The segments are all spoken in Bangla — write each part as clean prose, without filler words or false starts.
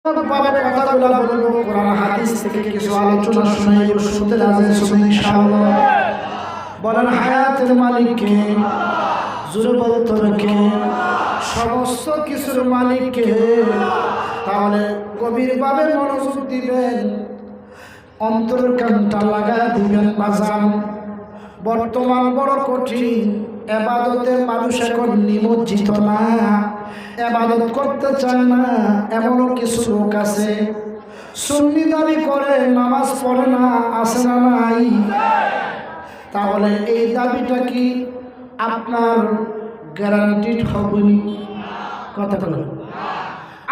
বাবার কথাগুলো বলবো, কোরআন হাদিস থেকে কিছু আলোচনা শোনাইব, শুনতে রাজি আছেন ইনশাআল্লাহ? বলেন হায়াতের মালিক কে? জোরে বলতে হবে কে? সমস্ত কিছুর মালিক কে? তাহলে গভীরভাবে মনোযোগ দিবেন, অন্তরের কানটা লাগা দিবেন বাজান। বর্তমান বড় কঠিন, এবাদতে মানুষ এখন নিমজ্জিত না, এবাদত করতে চায় না। এমনও কিছু লোক আছে সুন্নি দাবি করে, নামাজ পড়ে না, আছে না নাই? তাহলে এই দাবিটা কি আপনার গ্যারান্টিড হবে? কথা বলেন।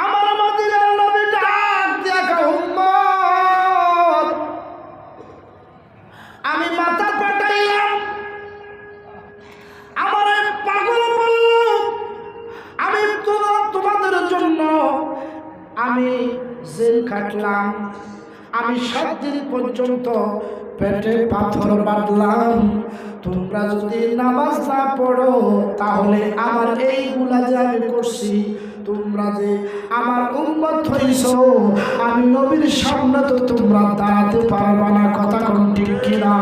আমার মদিনার নবী ডাক দেখা উম্মত, আমি মাথা পাঠাইলাম, আমার পাগল বলল আমি তোমাদের জন্য আমি জেল খাটলাম, আমি 7 দিন পর্যন্ত পেটে পাথর বাঁধলাম। তোমরা যদি নামাজ না পড়ো তাহলে আমার এইগুলা যে আমি করছি, তোমরা যে আমার উম্মত হইছো, আমি নবীর সামনে তো তোমরা দাঁড়াতে পারবা না। কথা কোন ঠিক কিনা?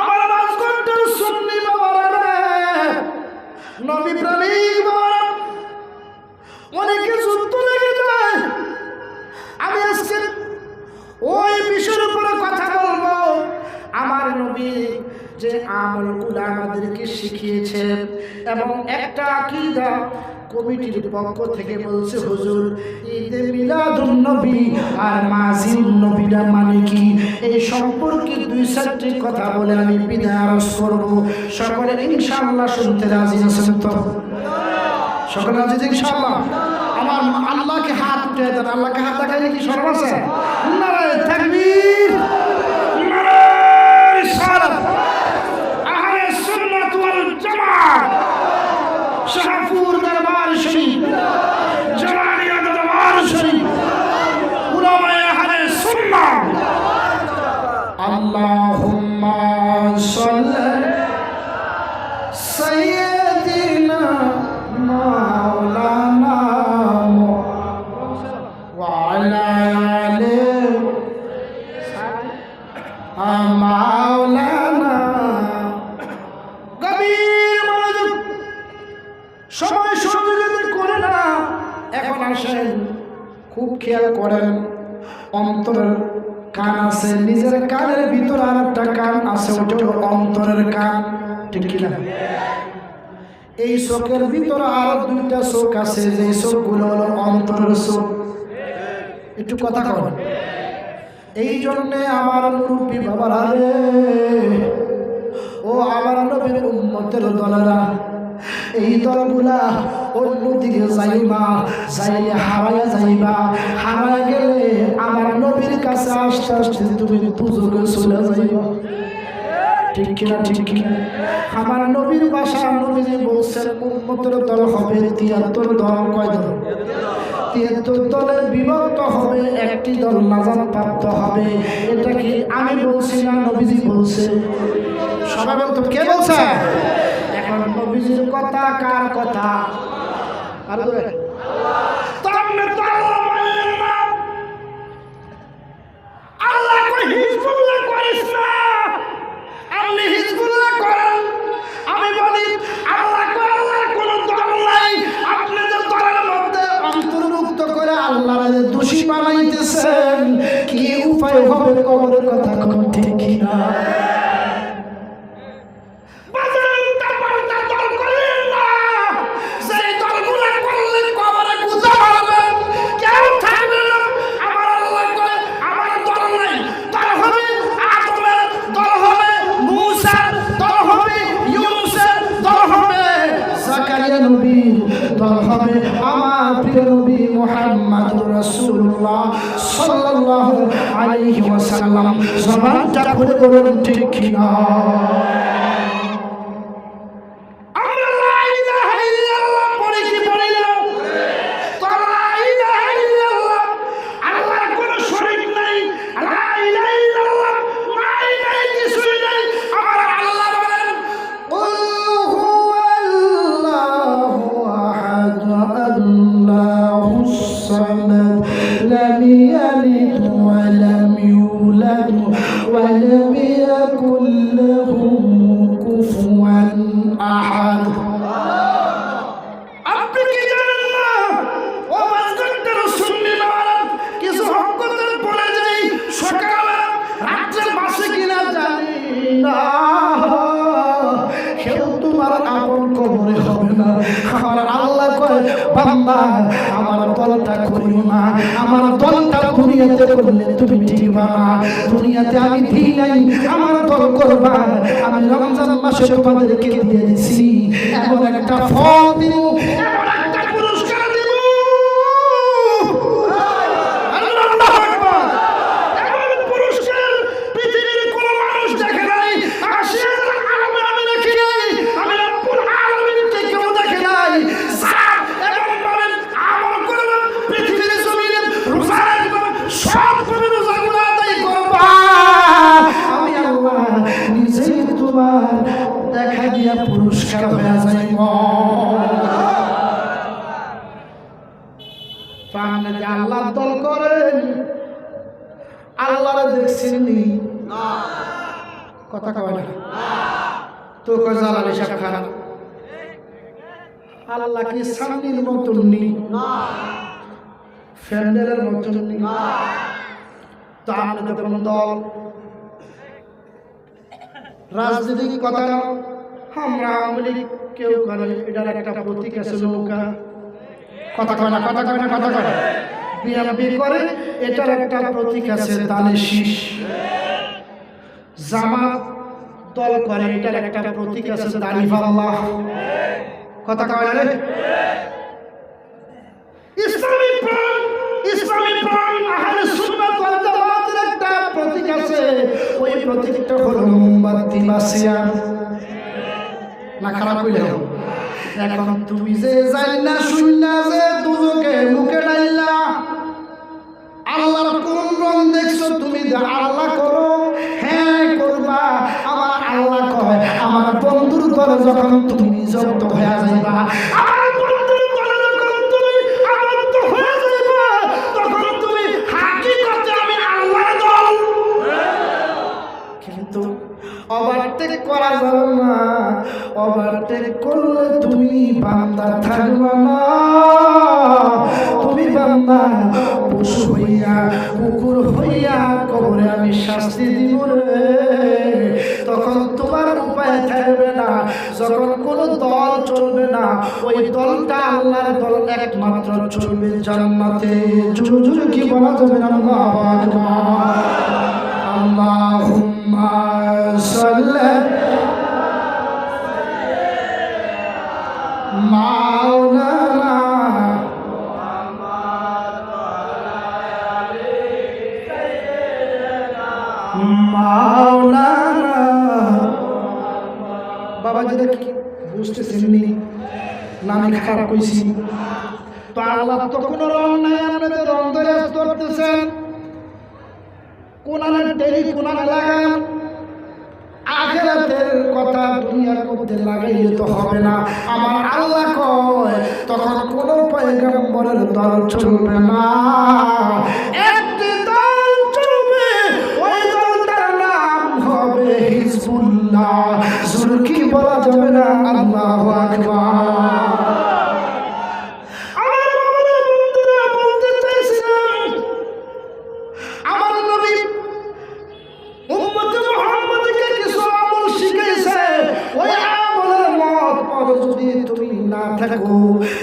আমার রাজগণের সুন্নি বাবারা, নবী প্রেমিক বাবারা, অনেকে যুদ্ধ লেগে যায়। আমি আজকে ওই বিষয়ের উপরে কথা বলবো। আমার নবী যে আমলগুলো আমাদেরকে শিখিয়েছেন, এবং একটা আকীদা কমিটির পক্ষ থেকে বলছে, হুজুর ঈদে মিলাদুন নবী আর মাজিদুন নবীরা মানে কি, এই সম্পর্কে 2-4টি কথা বলে আমি বিদায় আরজ করব। সকলে ইনশাআল্লাহ শুনতে রাজি আছেন তো? সকলে রাজি ইনশাআল্লাহ? আমার আল্লাহকে হাত উঠে দেন, আল্লাহকে হাত দেখাইলে কি শরম আছে? নারায়ে তাকবীর, নারায়ে রিসালাত, আহলে সুন্নাত ওয়াল জামাত, শাহপুর দরবার শরীফ, জালালিয়া দরবার শরীফ, উলামায়ে আহলে সুন্নাহ। আল্লাহুম্মা সাল্লি সাইয়্যিদিনা মাওলানা ওয়ালা আলি মাওলানা। গভীর মনোযোগ, সবাই সহযোগিতা করে না। এখন আসেন, খুব খেয়াল করেন, অন্তরের কান আছে, নিজের কানের ভিতরে আর একটা কান আছে, ওটা হলো অন্তরের কান, ঠিক কিনা? এই চোখের ভিতরে আরো 2টা চোখ আছে, যে চোখগুলো হলো অন্তরের চোখ। একটু কথা কন। এই জন্যে আমার মুরব্বী বাবারা রে, ও আমার নবীর উম্মতের দলেরা, এই দলগুলা অন্যদিকে যাইবা, যাইলে হারাইয়া যাইবা। হারাইয়া গেলে আমার নবীর কাছে আস্তে আস্তে তুমি দুজকে চলে যাইবা, ঠিক কিনা? ঠিক কিনা? আমার নবীর ভাষা, নবীজি বলছেন উম্মতের দল হবে 73 দল। কয় দল? 73 দলের বিভক্ত হবে, একটি দল নাজাত প্রাপ্ত হবে। এটা কি আমি বলছি না নবীজি বলছে? সবাই বলতো, কে বলছে? এখন নবীজির কথা কার কথা? আর বলে আল্লাহ কই হিজবুল্লাহ করিস না, আপনি হিজবুল্লাহ করেন। আমি বলি আল্লাহ কই আল্লাহর কোন দল নাই, আপনি যে দলের মধ্যে অন্তর্ভুক্ত করে আল্লাহর দোষী বানাইতেছেন, কি উপায় হবে? কবরের কথা কোন ঠিক কিনা? দল হবে আমার প্রিয় নবী মুহাম্মদুর রাসূলুল্লাহ সাল্লাল্লাহু আলাইহি ওয়াসাল্লাম। জবানটা খুলে বলুন ঠিক কিনা? الله يلد ولم يولد ولم يكن له كفوا أحد আপনি কি জানেন না ও মাঝখানটার সুন্নি নওয়াজ কিছু হকতের বলে যাই সকালে রাত্রে বাসে কিনা জানি না কেউ তোমার আপন কবরে হবে না আমার আল্লাহ কয় বান্দা আমার দলটা করিও না আমার দলটা দুনিয়াতে করলে তুমি দিবা না দুনিয়াতে আমি দিই নাই আমার দল করবা আমি রমজান মাসে তোমাদেরকে দিয়ে দিছি এমন একটা ফল দিব এমন একটা পুরস্কার দিব আল্লাহু আকবার এমন পুরস্কার পৃথিবীর কোনো মানুষ দেখে নাই আশিয়ার আলমে আমি দেখি নাই আমি রব্বুল আলামিনকে কেউ দেখে নাই এমন ভাবে আমল করব পৃথিবীর জমিনে রোজা রাখব সব করে রোজাগুলো আদায় করব আমি আল্লাহ নিজেই তোমার দেখা দিয়া পুরস্কার হয়ে যাইব সামনে যে আল্লাহ দল করেন আল্লাহরে দেখছেন না কথা কয় না তো কয় জালালি সাহেব খারাপ আল্লাহ কি সামনের মতন নেই ফ্যান্ডেলের মতন নেই তাহলে যখন দল রাজনীতি কথা আমরা আমলি কেউ করে এটার একটা প্রতীক আছে নৌকা কথা কয় না কথা কয় না কথা কয় বিএনপি করে এটার একটা প্রতীক আছে তালে শীষ জামাত দল করে এটার একটা প্রতীক আছে দাড়িপাল্লা কথা কয় না রে ইসলামী প্রাণ আহলে সুন্নাত ওয়াল জামাতের একটা প্রতীক আছে ওই প্রতীকটা হলো মোমবাতি বাসিয়া না খারাপ কইলে এখন তুমি যে জান্না শুননা যে দুজকে মুখে ডাইলা আল্লাহর কোন রং দেখছো তুমি যে আল্লাহ করো হ্যাঁ করবা আমার আল্লাহ কয় আমার বন্ধুর ঘরে যখন তুমি নিযুক্ত হয়ে যাইবা আমার বন্ধুর ঘরে যখন তুমি আবদ্ধ হয়ে যাইবা তখন তুমি হাকিকতে আমি আল্লাহর দল কিন্তু ওভারটেক করা যাবে না ওভারটেক করলে তুমি বান্দা থাকবে না তুমি বান্দা পশু হইয়া কুকুর হইয়া কবরে আমি শাস্তি দিব রে তখন তোমার উপায় থাকবে না যখন কোনো দল চলবে না ওই দলটা আল্লাহর দল একমাত্র চলবে জান্নাতে জোরে জোরে কি বলা যাবে না আল্লাহু আকবার আল্লাহুম্মা সাল্লি মাওলানা মাওলানা বাবা যেটা কি বুঝতেছেন নি নামে খারাপ কইছি তো আল্লাহ তো কোনো রং নাই আপনাদের রং ধরে করতেছেন কোনার ডেলি কোনার লাগান আখিরাতের কথা দুনিয়ার মধ্যে লাগাইলে তো হবে না আমার আল্লাহ কয় তখন কোনো পয়গম্বরের দল চলবে না একটি দল চলবে ওই দলটার নাম হবে হিজবুল্লাহ জোরে কি বলা যাবে না আল্লাহু আকবার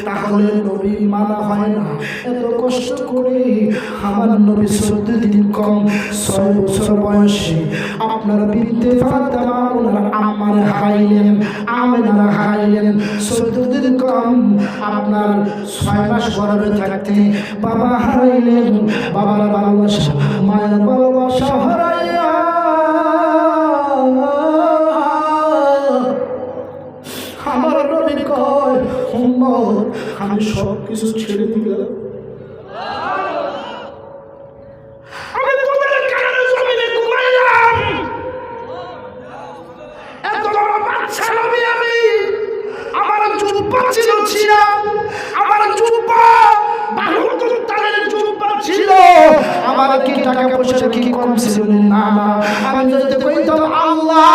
তাহলে নবী মানা হয় না এত কষ্ট করে আমার নবী 14 দিন কম 6 বছর বয়সে আপনার বিনতে ফাতেমা ওনার আম্মারে হারাইলেন আমেনারে হারাইলেন 14 দিন কম আপনার 6 মাস গর্ভে থাকতে বাবা হারাইলেন বাবার ভালোবাসা মায়ের ভালোবাসা হারাইয়া আমার নবী কয় উম্মত আমি সব কিছু ছেড়ে দিলাম আমি তোদের কারণে জমিনে ঘুমাইলাম এত বড় বাচ্চা নবী আমি আমার জুব্বা ছিল আমার জুব্বা বাহুর তালের জুব্বা ছিল আল্লাহ কি টাকা পয়সা কি কম ছিল? না না, আমি যদি কইতাম আল্লাহ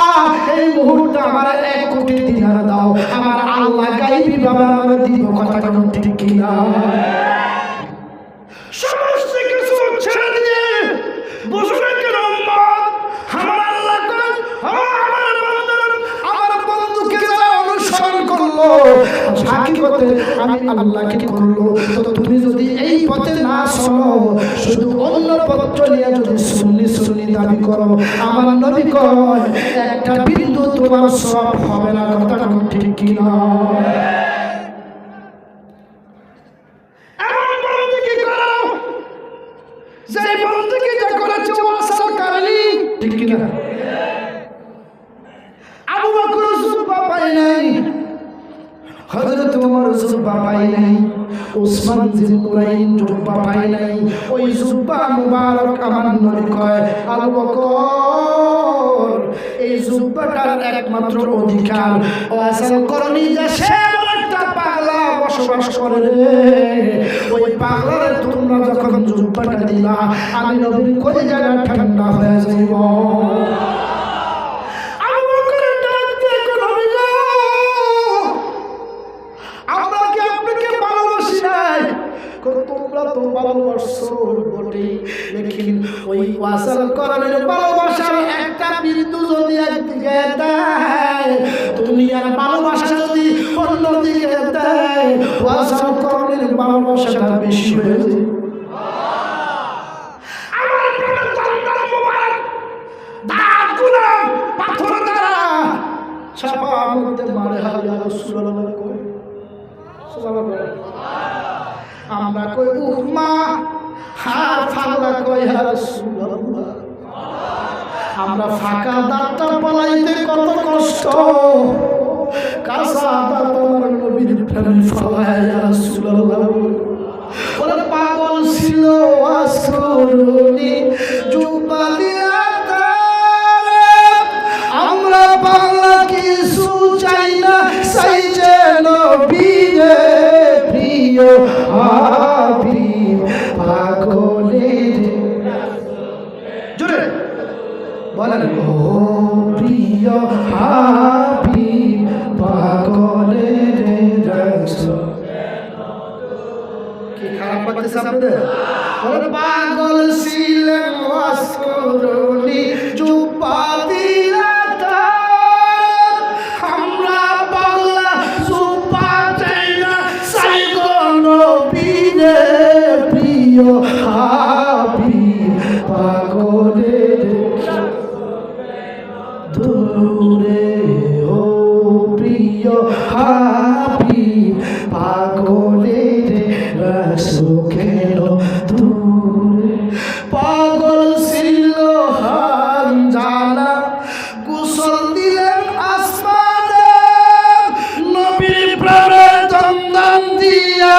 এই মুহূর্তে আমার 1 কোটি দিনার দাও, আমার আল্লাহ গায়বী ভাবে আমার দিব। কথা কোন ঠিক কি না? সমস্ত কিছু ছেড়ে দিয়ে বসে কেন আমার আল্লাহ কয়, আমার বন্ধুকে যারা অনুসরণ করলো হাকিকতে আমি আল্লাহ কি করলো? তো তুমি যদি এই পথে না চলো, শুধু অন্য পথ চলিয়ে যদি সুন্নি দাবি করো, আমার নবী কয় একটা বিন্দু তোমার সওয়াব হবে না। কথা কোন ঠিক কি না? ঠিক কিনা? আবু বকর জুব্বা পায় নাই, হযরত ওমর জুব্বা পায় নাই, ওসমান জিন্নুরাইন জুব্বা পায় নাই। ওই জুব্বা মুবারক আমার নবী কয়, আবু বকর এই জুব্বাটার একমাত্র অধিকার ওয়াসাল করনি দেশে একটা পাগলা বসবাস করে রে। ওই পাগলার তোমরা যখন জুব্বাটা দিলা, আমি নবীর কলিজাটা ঠান্ডা হয়ে যাইব। তোমরা তো ভালোবাসো বটে, লেকিন ওই ওয়াসাল করানোর ভালোবাসার একটা বিন্দু যদি একদিকে দেয়, দুনিয়ার ভালোবাসা যদি অন্যদিকে দেয়, ওয়াসাল করানোর ভালোবাসাটা বেশি হয়ে যায়। আমার প্রাণের জান্নাত মুবারক দাঁতগুলো পাথর দ্বারা চাপা মধ্যে মারে ইয়া রাসূলুল্লাহ কই সুবহানাল্লাহ। আমরা কই উম্মা হার ফাগলা কই ইয়া রাসূলুল্লাহ। আমরা ফাঁকা দাঁতটা পলাইতে কত কষ্ট, কাঁচা দাঁত আমার নবীর প্রেমে ফলায় ইয়া রাসূলুল্লাহ। ওরে পাগল ছিল আসরুনি জুব্বা দিয়া তারে, আমরা বাংলা কিছু চাই না, চাই যে নবীরে প্রিয় হাবিব পাগলের। জোরে বলেন ও প্রিয় হাবিব পাগলের রাসূল। কি খারাপ লাগতেছে আপনাদের? ওরে পাগল ছিলেন আসরুনি জুব্বা দিয়া তারে, আমরা বাংলা জুব্বা চাই না, চাই গো নবীরে প্রিয় হাবিব পাগলের দূরে। ও প্রিয় হাবিব পাগলের রাসূল কেন দূরে। পাগল ছিল হানজালা, গোসল দিলেন আসমানে, নবীর প্রেমে দন্দন দিয়া,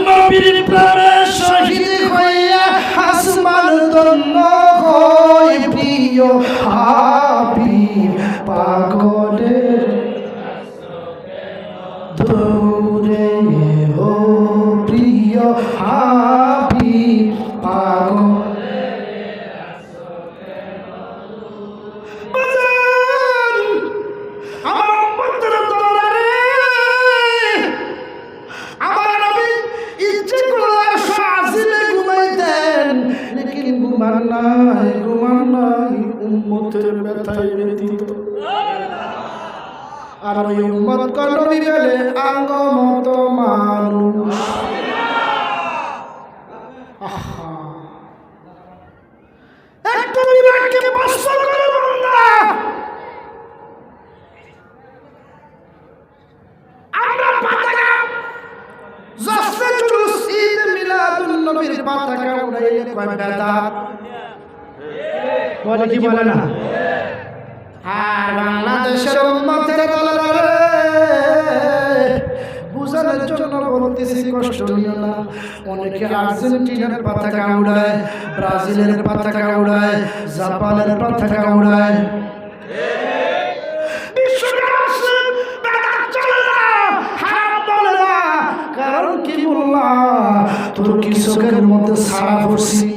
নবীর প্রেমে শহীদ হইয়া আসমান ধন্য হয়। প্রিয় হাবিব পাগলের দূরে। ও প্রিয় হাবিব পাগলের আমার উম্মতের দরবারে আমার নবী ইচ্ছে করলে সাজিলে ঘুমাইতেন, লেকিন ঘুমান নাই উম্মতের ব্যথায় ব্যথিত। আর ওই উম্মত কলবি গেলে আঙ্গ মতো মানুষ। একটা বিরাটকে বাস্ত করে বান্দা, আমরা পতাকা জশ্নে জুলুস ঈদ মিলাদুন নবীর পতাকা উড়াইলে কয় বেদাত বলে কি বলে না? আর বাংলাদেশের উম্মতের দরবারে বুঝানোর জন্য বলতেছি, কষ্ট নিও না। অনেকে আর্জেন্টিনার পতাকা উড়ায়, ব্রাজিলের পতাকা উড়ায়, জাপানের পতাকা উড়ায়। কারণ কি বললা? তোর তুর্কি চোখের মধ্যে সারা পড়ছি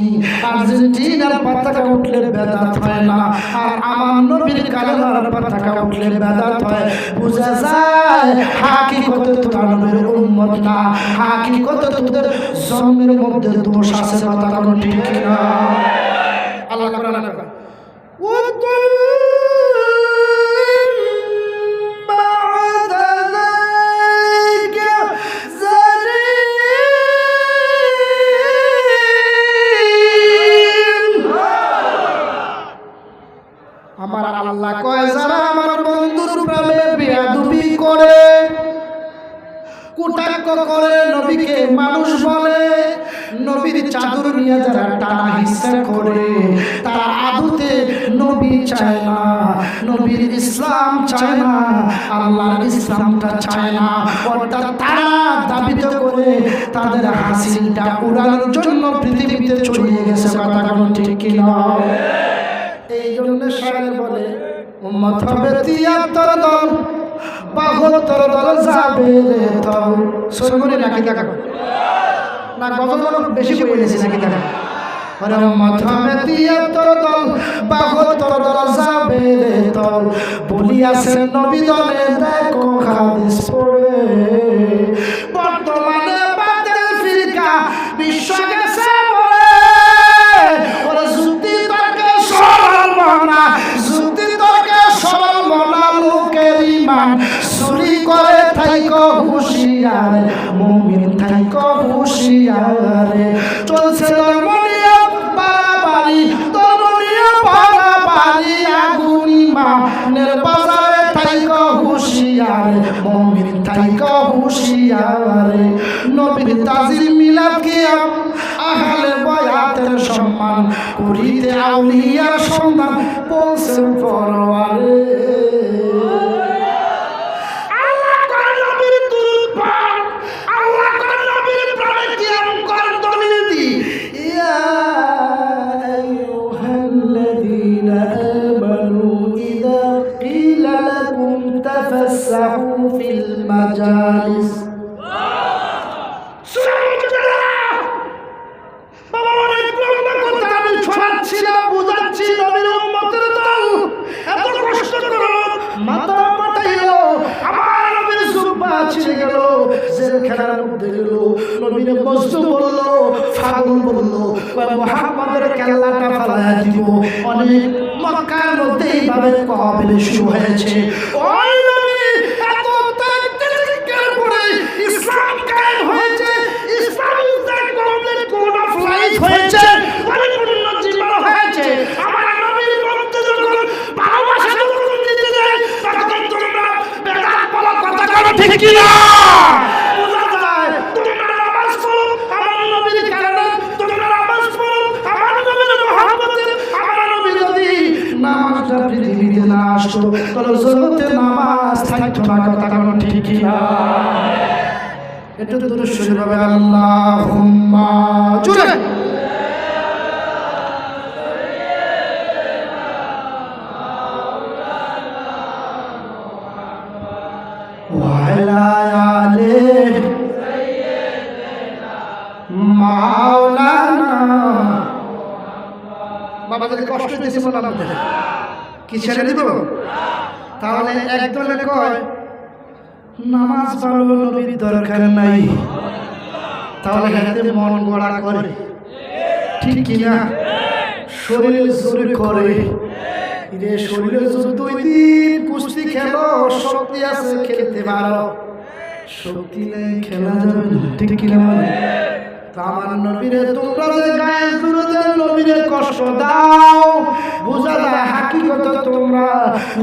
আর্জেন্টিনার পতাকা উঠলে বেদাত হয় না আর আমার নবীর কালেমার পতাকা উঠলে বেদাত হয় বুঝা যায় হাকিকতে তোরা নবীর উম্মত না হাকিকতে তোদের জন্মের মধ্যে দোষ আছে কথা কোন ঠিক কিনা আল্লাহ কোরআনে কয় আমার আল্লাহ কয় যারা আমার বন্ধুর প্রেমে বেয়াদবি করে কুটাক্ষ করে নবীকে মানুষ বলে নবীর চাদর নিয়ে যারা টানা হিস্সা করে তারা আদতে নবী চায় না নবীর ইসলাম চায় না আল্লাহর ইসলামটা চায় না অর্থাৎ তারা দাবিত করে তাদের হাসিলটা উড়ানোর জন্য পৃথিবীতে চলে গেছে কথা কোন ঠিক কিনা এই জন্য শায়ের বলে উম্মত হবে ৭৩ দল ৭২ দল যাবে রে দল সরমনি নাকি কাকা না গজল বেশি বলেছি নাকি কাকা আরে উম্মত হবে ৭৩ দল ৭২ দল যাবে রে দল বলিয়াছেন নবী দলে দেখো হাদিস পড়ে বর্তমানে বাতিল ফিরকা বিশ্ব গেছে বলে ওরে যুক্তি তর্কে সরল মনা যুক্তি তর্কে সরল মনা লোকের ঈমান চুরি করে থাইকো হুঁশিয়ার মুমিন থাইকো হুঁশিয়ার চলছে ধর্মীয় বাড়াবাড়ি ধর্মীয় বাড়াবাড়ি আগুন ঈমানের বাজারে থাইকো হুঁশিয়ার মুমিন থাইকো হুঁশিয়ার নবীর তাজিম মিলাদ কিয়াম আহলে বায়াতের সম্মান করিতে আউলিয়ার সন্ধান পৌঁছে পরওয়ারে আল্লাহ কোন নবীর দুরূদ পড় আল্লাহ কোন নবীর প্রেমে কিয়াম কর দলিল দি ইয়া আইয়ুহাল্লাযীনা আমানু ইযা কিলা লাকুম তাফাসসাহু ফিল মাজালিস বুঝাচ্ছি নবীর উম্মতের দল এত কষ্ট করো মাথা পাঠাইলো আমার নবীর জুব্বা ছিঁড়ে গেল জেলখানার মধ্যে গেল নবীর বস্তু বললো পাগল বললো মুহাম্মাদের কেল্লাটা ফালায়া দিব অনেক মক্কার মধ্যে এইভাবে কবিল শুরু হয়েছে ওই নবী এত তাকতিকের পরে ইসলাম কায়েম হয়েছে Islam is the complete code of life হয়েছে পরিপূর্ণ জীবন হয়েছে আমার নবীর মধ্যে যখন ভালোবাসা যখন দিতে যায় তখন তোমরা বেদাত বলা কথা কারো ঠিক কি না বুঝা যায় তোমরা নামাজ পড়ো আমার নবীর কারণে তোমরা নামাজ পড়ো আমার নবীর মহব্বতে আমার নবী যদি নামাজটা পৃথিবীতে না আসতো তাহলে জগতে নামাজ থাকতো না কথা কারো ঠিক কি না এটা তো দুরূদ হবে আল্লাহুম্মা জুরে বাবাদের কষ্ট দিয়েছে আপনাদের কি ছেড়ে দিব তাহলে একদলে কয় নামাজ পড়ো নবীর দরকার নাই তাহলে হাতে মন গড়া করে ঠিক কি না শরীর জোর করে রে শরীরে জোর 2 দিন কুস্তি খেলো শক্তি আছে খেলতে পারো শক্তি নেই খেলা যাবে না ঠিক কি না আমার নবীরে তোমরা যে গায়ে জুড়ে নবীরে কষ্ট দাও বুঝা যায় হাকিকত তোমরা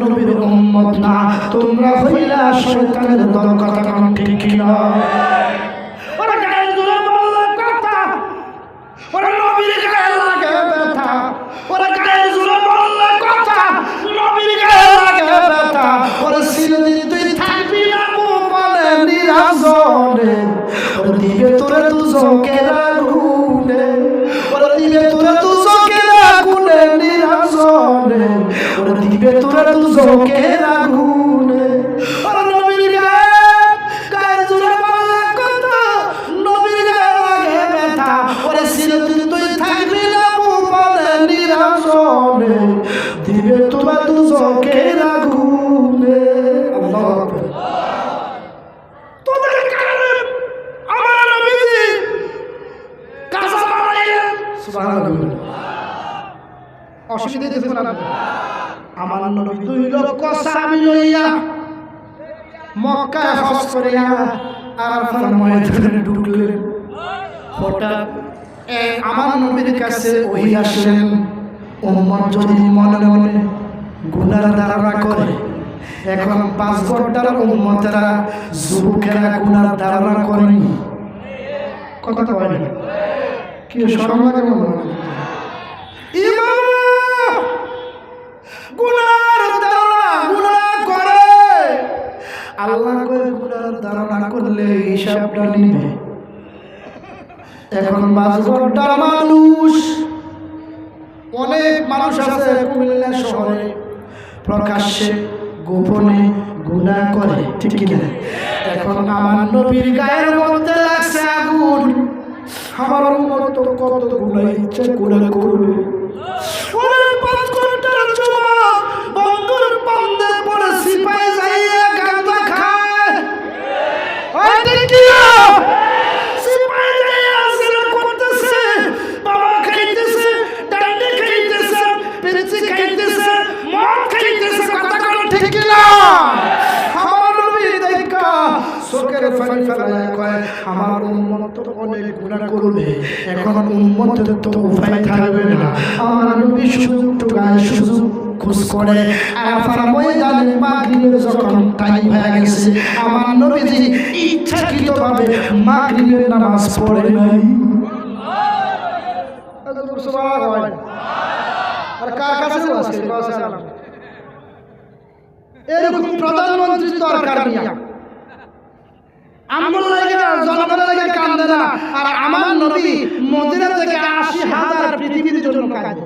নবীর উম্মত না তোমরা হইলা শয়তানের দল কথা কোন ঠিক কি না ওরা গায়ে জুড়ে বললে কথা ওরা নবীর গায়ে লাগে ব্যথা ওরা গায়ে জুড়ে বললে কথা নবীর গায়ে লাগে ব্যথা ওরা চিরদিন তুই থাকবি না বলে নিরাজনে ওরা দিবে তোরে দুজকের আগুনে ওরা দিবে তোরে দুজকের আগুনে নিরাজনে ওরা দিবে তোরে দুজকের আগুনে ওরা নবীর গায়ে জুড়ে বললে কথা নবীর গায়ে লাগে ব্যথা যেদিন তুই থাকবি না ভুবনে নিরাসনে দিবে তোমার দুজকের আগুনে। আল্লাহু আকবার। তোদের কারণে আমার নবীজি কাজা বানাইলেন। সুবহানাল্লাহ। অসুবিধা দেখুন না, আমার নবী 2 লক্ষ সাহাবী লইয়া মক্কায় হজ করিয়া আরাফার ময়দানে ঢুকলেন। হঠাৎ আমার নবীর কাছে ওহী আসলেন, উম্মত যদি মনে মনে গুনার ধারণা করে, এখন 5 ঘন্টার উম্মতেরা যুবকেরা গুনার ধারণা করেনি, কথা কয় না কি শরম লাগে মনে হয়? ইমাম গুনার ধারণা গুনাহ করে, আল্লাহ কয় গুনার ধারণা করলে হিসাবটা নিবে। এখন 5 ঘন্টার মানুষ, অনেক মানুষ আছে কুমিল্লা শহরে প্রকাশ্যে গোপনে গুনাহ করে, ঠিক কি না? এখন আমার নবীর গায়ের মধ্যে লাগছে আগুন, আমার উম্মত তো কত গুনাহ ইচ্ছা করে করবে। ওরে 5 ঘন্টার যুবক বন্ধুর বন্ধে পড়ে সিপাহি যাইয়া গাঁজা খায়, ওই দেখিয়া সিপাহি যাইয়া সিনা করতেছে, বাবা খাইতেছে, ডান্ডি খাইতেছে, পেরেছি খাইতেছে, মদ খাইতেছে, কথা কোনো ঠিক কি না? আমার নবী দেখা চোখের পানি ফেলায় কয় আমার উম্মত তো অনেক গুনাহ করবে, এখন উম্মতের তো উপায় থাকবে না। আমার নবী সুযোগ টুকায়, সুযোগ খোঁজ করে আরাফার ময়দানে মাগরিবের যখন টাইম হয়ে গেছে, আমার নবীজি ইচ্ছাকৃতভাবে মাগরিবের নামাজ পড়ে নাই। আর কার কাছে আছে এরকম প্রধানমন্ত্রী দরকার নিয়া আমগুলো লাগে জনগণের লাগে কান্দে না, আর আমার নবী মদিনা থেকে 80,000 পৃথিবীর জন্য কাঁদে।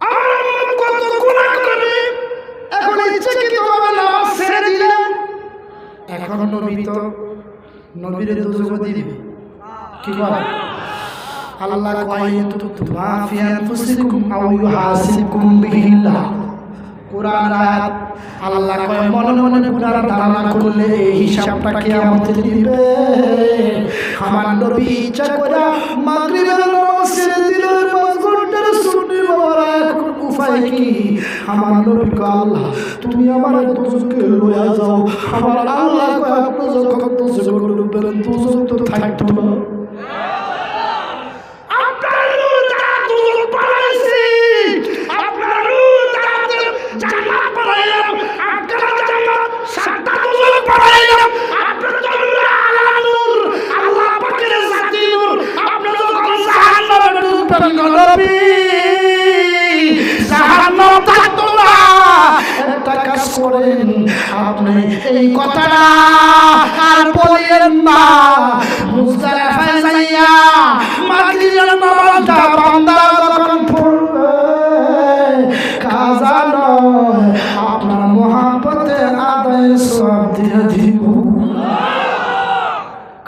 আমার উম্মত কত গুনাহ করবে, এখন ইচ্ছাকৃতভাবে নামাজ ছেড়ে দিলেন। এখন নবী তো নবীর দুজক দিবে, কি বলে? আল্লাহ কয় তুমা ফি আনফুসিকুম আও ইউহাসিবকুম বিহিল্লাহ। কুরআন আয়াত আল্লাহ কয় মনে মনে গুনার ধারণা করলে এই হিসাবটা কিয়ামতে দিবে। আমার নবী ইচ্ছা করে মাগরিবের নামাজ ছেড়ে দিলেন, 5 ঘন্টার সুন্নি বাবারা। এখন উপায় কি? আমার নবী কয় আল্লাহ তুমি আমার দুজকে লইয়া যাও। আমার আল্লাহ কয় আপনি যখন দুজকে লইবেন দুজক তো থাকতো না। আপনি এই কথাটা আর বলেন না, মুজদালিফায় যাইয়া মাগরিবের নামাজটা বান্দা যখন পড়বে, কাজা নয় আপনার মহব্বতে আদায় সব দিয়ে দিব।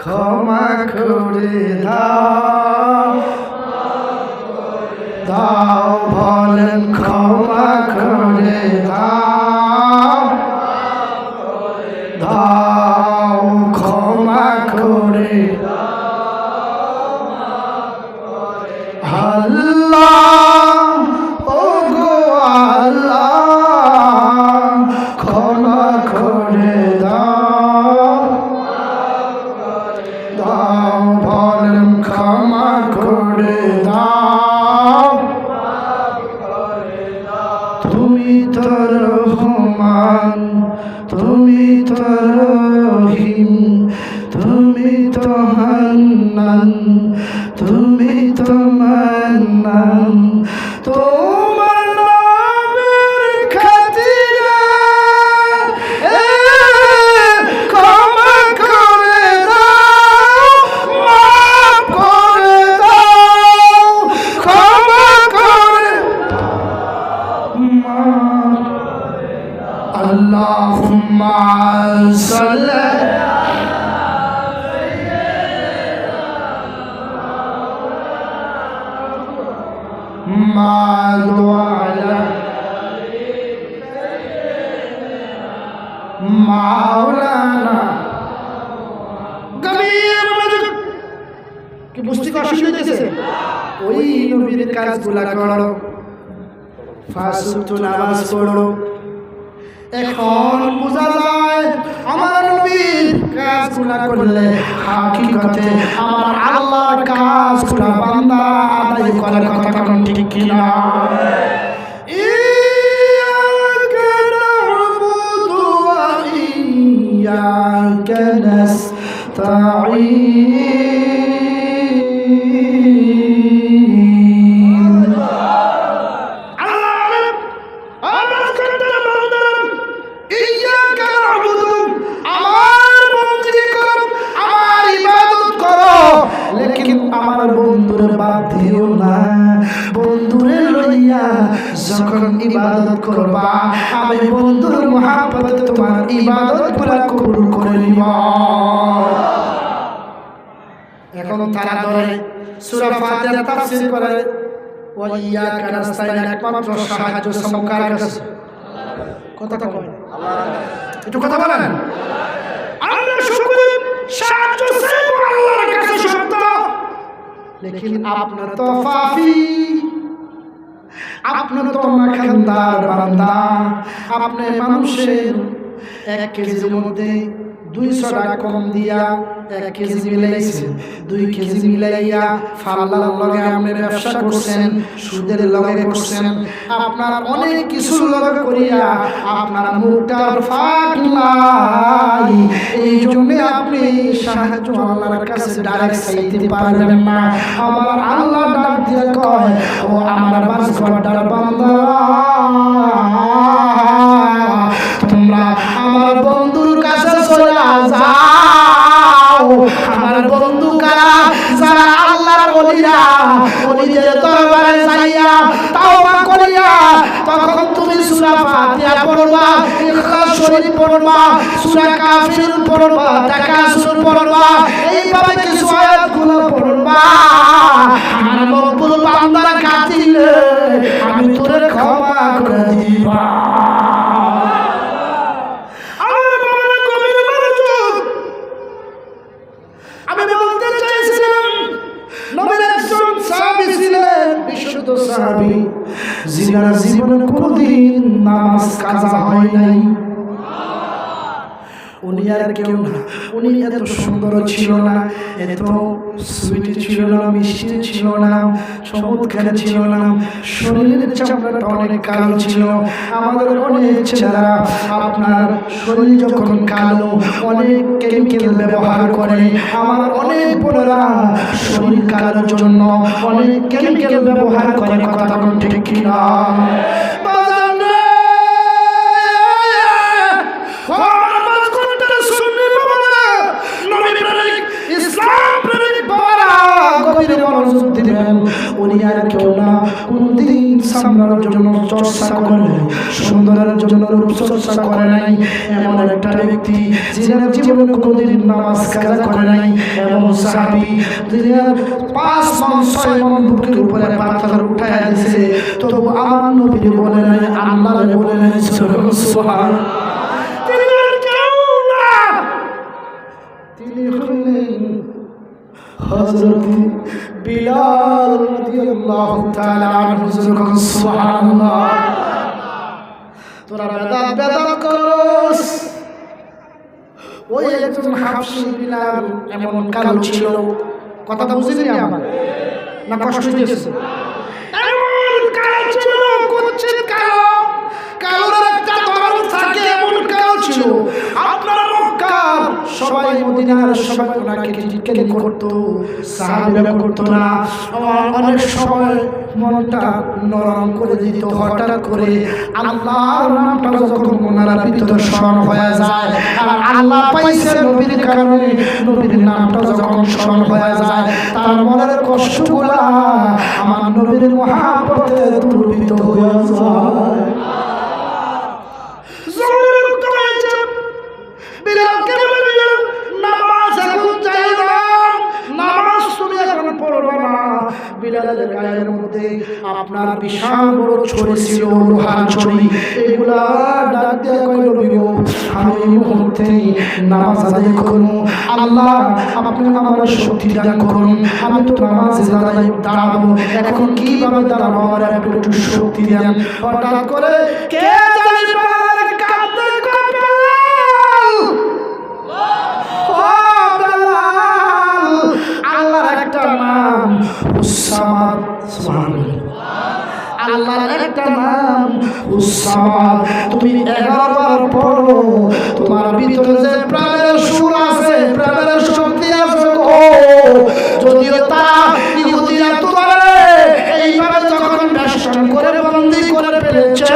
ক্ষমা করে দাও দাও বলেন ক্ষমা করে দাও দাও ক্ষমা করে আল্লাহ ও গো আল্লাহ ক্ষমা করে দাও দাও বলেন ক্ষমা করে দাও। তুমি তো রহমান, তুমি তো রহিম, তুমি তো হান্নান, তুমি তো মান্নান। তোমার নামের খাতিরে ক্ষমা করে দাও, মাফ করে দাও, ক্ষমা করে আল্লাহুম্মা সাল্লি মুহাম্মাদু আলা মাওলানা গভীর মনোযোগ কি বুঝতে কষ্ট হইতেছে ওই নবীর কাজগুলা করো ফাসুক্ত নামাজ পড়ো এখন বোঝা যায় আমার নবীর কাজগুলা করলে হাকিকতে আমার আল্লাহর কাজগুলা বান্দা আদায় করার কথা কোন ঠিক কিনা ইয়াকা না'বুদু ওয়া ইয়াকা নাস্তাঈন আমার বন্ধুর বাদ দিও না বন্ধুরে লইয়া যখন ইবাদত করবা আমি বন্ধুর মহব্বতে তোমার ইবাদত পুরা কবুল করে নিব এখন তারা ধরে সূরা ফাতিহা তাফসীর করে ওয়া ইয়াকা নাস্তাঈন একমাত্র সাহায্য সমকার কাছে কথা কয় একটু কথা বলেন আমরা সকলে সাহায্য চাই আল্লাহর কাছে সত্য लेकिन आपने तो फाफी आपने तो मखंदार बंदा आपने মানুষের 1 কেজির মধ্যে 200 টাকা কম দিয়া 1 কেজি মিলাইছে 2 কেজি মিলাইয়া ফাল্লার লগে আপনি ব্যবসা করছেন সুদের লগে করছেন আপনার অনেক কিছু লগে করিয়া আপনার মুখটার ফাঁক নাই এই জন্য আপনি সাহায্য আল্লাহর কাছে ডাইরেক্ট চাইতে পারবেন না আমার আল্লাহ ডাক দিয়ে কয় ও আমার বান্দার বান্দা তোমরা আমার বন্ধুর কাছে চলে যাও আমার বন্ধু কারা যারা আল্লাহর ওলিরা ওলিদের দরবারে যাইয়া তাওবা করিয়া তখন তুমি সূরা ফাতিহা পড়বা ইখলাস শরীফ পড়বা সূরা কাফির পড়বা তাকাসুর পড়বা এইভাবে কিছু আয়াতগুলো পড়বা আমার মকবুল বান্দার খাতিরে আমি তোরে ক্ষমা করে দিবা আমি বলতে চাইছিলাম নবীর একজন সাহাবী ছিলেন বিশুদ্ধ সাহাবী যিনার জীবনে কোনোদিন নামাজ কাজা হয় নাই উনি আর কেউ না উনি এত সুন্দর ছিল না এত সুইট ছিল না মিষ্টি ছিল না চমৎকার ছিল না শরীরের চামড়াটা অনেক কালো ছিল আমাদের অনেক ছেলেরা আপনার শরীর যখন কালো অনেক কেমিক্যাল ব্যবহার করে আমার অনেক বোনেরা শরীর কালোর জন্য অনেক কেমিক্যাল ব্যবহার করে কথা কোন ঠিক কিনা উনি আর কেউ না কোনদিন সামলানোর জন্য চর্চা করে সুন্দরের জন্য রূপচর্চা করে নাই এমন একটা ব্যক্তি যিনি জীবনে কোনদিন নামাজ কাজা করে নাই এমন সাহাবী যিনি 5 মণ 6 মণ বুকের উপরে পাথর উঠায়া দিয়েছে তবু আমার নবী বলে নাই আল্লাহর বলে নাই সুবহান তিনি আর কেউ না তিনি হলেন হযরত বিলাল রাদিয়াল্লাহু তাআলা আনহু সুবহানাল্লাহ তোরা বেদাত করস ওই একজন হাবশী বিলাল এমন কালো ছিল কথা বুঝিনি আমার না কষ্ট হইতেছে এমন কালো ছিল কুচ্ছিত কালো কালোর একটা ধরন থাকে এমন কালো ছিল আপনারা মক্কার সবাই মদিনার সবাই ওনাকে জিজ্ঞেস করতো সাহাবীরা করতো না অনেক সময় মনটা নরম করে দিত হঠাৎ করে আল্লাহর নামটা যখন ওনার ভিতরে স্মরণ হয়ে যায় আর আল্লাহ পাইছে নবীর কারণে নবীর নামটা যখন স্মরণ হয়ে যায় তার মনের কষ্টগুলা আমার নবীর মহব্বতে দূরীভূত হয়ে যায় বিলালকে বললেন নামাজ এখন চাই না নামাজ তুমি এখন পড়বা না বিলালের গায়ের মধ্যে মধ্যে আপনার বিশাল বড় ছড়ি ছিল, লোহার ছড়ি, এগুলা ডাক দিয়ে কইল নবী গো আমি এই মুহূর্তে নামাজ আদায় করব, আল্লাহ আপনি আমার শক্তি দান করুন, আমি তো নামাজে দাঁড়াবো, এখন কিভাবে দাঁড়াবো আমার একটু শক্তি দেন। হঠাৎ করে কে জানি বেলাল কাঁদতে কাঁদতে আল্লাহর একটা নাম উসামাদ, আল্লাহর একটা নাম উসামাদ, তুমি 11 বার পড়ো, তোমার ভিতরে যে প্রাণের সুর আছে, প্রাণের শক্তি আছে গো, যদিও তা ইহুদিরা তোমারে এইভাবে যখন বেষ্টন করে বন্দী করে ফেলেছে,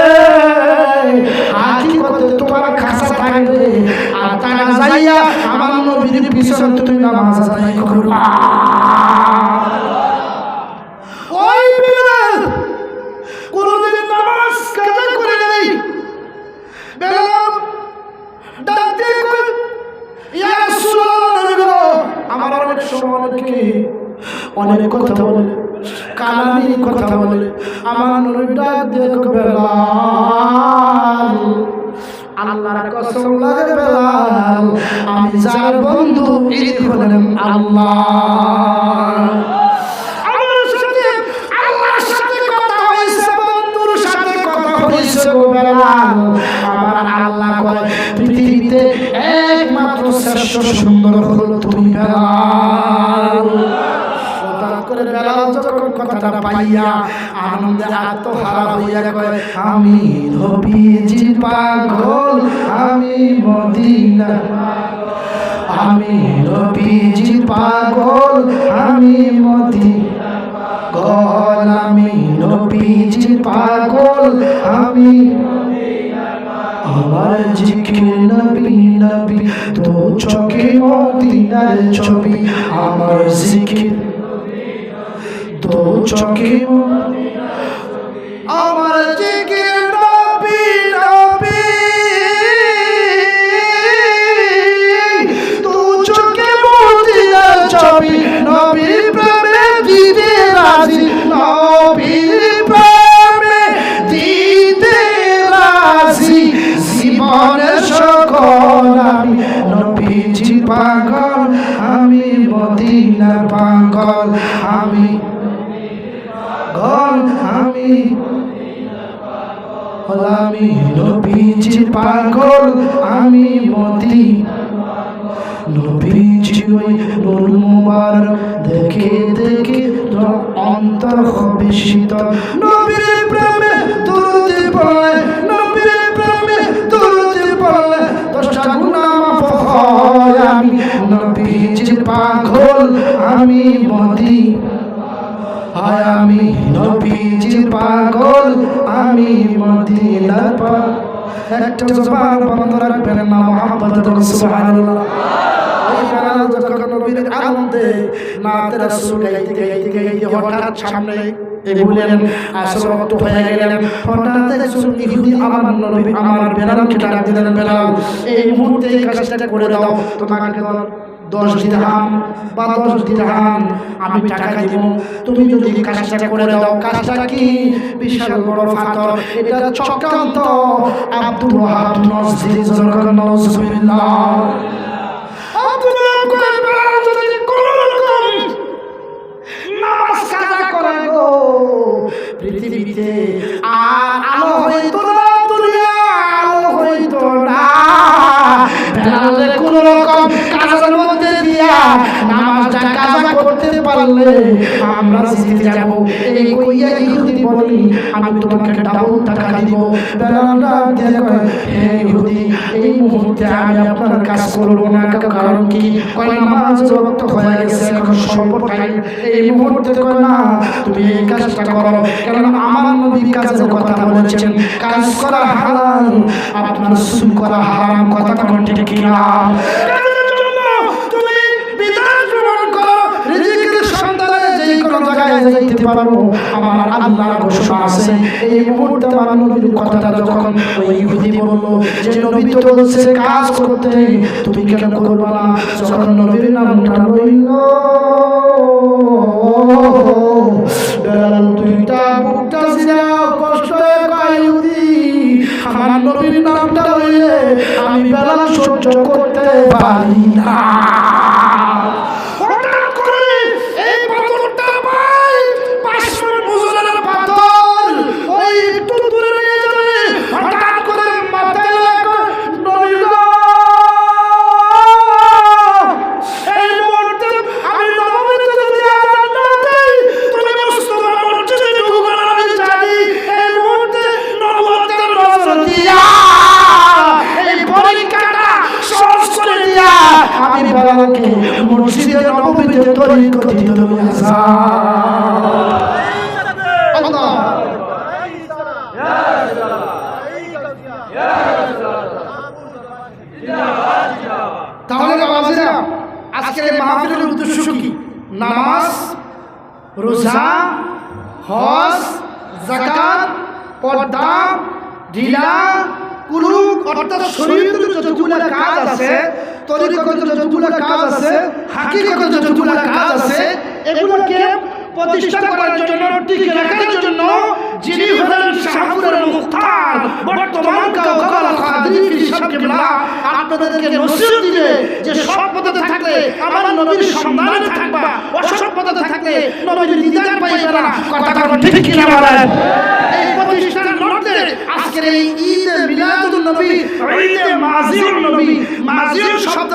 হাকিকতে তোমার খাসা থাকবে, আর তা না যাইয়া আমার নবীর পিছনে তুমি নামাজ আদায় করবা। ওই বেলাল কোনদিন নামাজ কাজা করে নেই, বেলাল ডাকতে কই ইয়া রাসূলুল্লাহ, আমার অনেক সময় অনেক কথা বলে, কালামি কথা বলে, আমার নবী ডাক দিয়ে কই বেলাল আল্লাহর কসম লাগে বেলাল আমি যার বন্ধু এই হলেন আল্লাহ, আমার সাথে আল্লাহর সাথে কথা হইছে, বন্ধুর সাথে কথা হইছে গো বেলাল, আমার আল্লাহ কয় পৃথিবীতে একমাত্র শ্রেষ্ঠ সুন্দর হলো তুমি বেলাল। করে বেলাল যখন কথাটা পাইয়া আনন্দে আত্মহারা হইয়া কয় আমি নবীজি পাগল, আমি মদিনা, আমি নবীজি পাগল, আমি মদিনা পাগল, আমি নবীজি পাগল, আমি আমার জিকির নবী নবী তো চোখে মদিনার ছবি, আমার জিকির তো চোখে আমার জিকির নবী নবী তো চোখে মদিনার ছবি, নবীর প্রেমে দিতে রাজি, নবীর প্রেমে দিতে রাজি, জীবনের সকল আমি নবীজি পাগল, আমি মদিনার পাগল, আমি আমি আমি নবীজির পাগল, আমি মদিনা নবীজির ওই নূর মুবারক দেখে দেখে অন্তর হবে শীতল, নবীর প্রেমে দরুদ পড়লে, নবীর প্রেমে দরুদ পড়লে 10টা গুনাহ মাফ হয়, আমি নবীজির পাগল, আমি মদিনা, আমি নবীজির পাগল, আমি মদিনার পাগল। একটা জবান বন্ধ রাখবেন না, মুহাম্মদুর রাসূলুল্লাহ। ওই বেলাল যখন নবীর আনন্দে নাতে রাসূল গাইতে গাইতে গাইতে হঠাৎ সামনে বললেন আসর ওয়াক্ত হয়ে গেলেন, হঠাৎ একজন ইহুদি আমার নবী আমার বেলালকে ডাক দিলেন, বেলাল এই মুহূর্তে এই কাজটা করে দাও, তোমাকে 10 দিরহাম বা 10 দিরহাম আমি টাকা দিব, তুমি যদি কাজটা করে দাও। কাজটা কি? বিশাল বড় পাথর, এটা চক্রান্ত আব্দুল ওয়াহাব নজরী জরকার নাউজুবিল্লাহ। আব্দুল ওয়াহাব কয় বেলাল যদি কোন রকম নামাজ কাজা করে গো পৃথিবীতে আর আলো হইতো না, দুনিয়া আলো হইতো না, বেলালের কোন রকম কাজের মধ্যে দিয়া নামাজটা কাজা করতে পারলে আমরা জিতে যাব। এই কইয়া ইহুদি বলি আমি তোমাকে ডাবল টাকা দিব। বেলালটা দিয়ে কয় হে ইহুদি এই মুহূর্তে আমি আপনার কাজ করব না, কারণ কি? কয় নামাজ ওয়াক্ত হয়ে গেছে, এখন স্বল্প টাইম, এই মুহূর্তে কয় না তুমি এই কাজটা করো, কারণ আমার নবী কাজের কথা বলেছেন কাজ করা হালাল, আপনার রাসূল করা হারাম। কথা কোন ঠিক কি না? তুমি বিধান গ্রহণ করো, রিজিকের সন্ধানে যেই কোন জায়গায় যাইতে পারো, আমার আল্লাহর ঘোষণা আছে। এই মুহূর্তে আমার নবীর কথাটা যখন ওই ইহুদি বলল যে নবী তো বলছে কাজ করতে, তুমি কেন করবা না? যখন নবীর নামটা লইল বেলাল 2টা তরিকতি নবী আল্লাহ। তাহলে বাবাজিরা আজকের এই মাহফিলের উদ্দেশ্য কি? নামাজ, রোজা, হজ, যাকাত, পর্দা, ঢিলা, কুলুক অর্থাৎ শরীয়তের যতগুলো কাজ আছে, তরিকতের যতগুলো কাজ আছে, হাকিকতের যতগুলো কাজ আছে, এগুলোকে প্রতিষ্ঠা করার জন্য, টিকে রাখার জন্য যিনি হলেন শাহপুরের মুখতার বর্তমান কাউকাল কাদরি ফিসাব কিবলা আপনাদেরকে নসিহত দিবে যে সব পথে থাকলে আমার নবীর সন্ধানে থাকবা, অসৎ পথে থাকলে নবীর দিদার পাইবে না। কথা ঠিক কিনা বলেন? এই প্রতিষ্ঠান লড়তে আজকের এই ঈদে মিলাদুন নবী, ঈদে মাজিউন নবী, মাজিউন শব্দ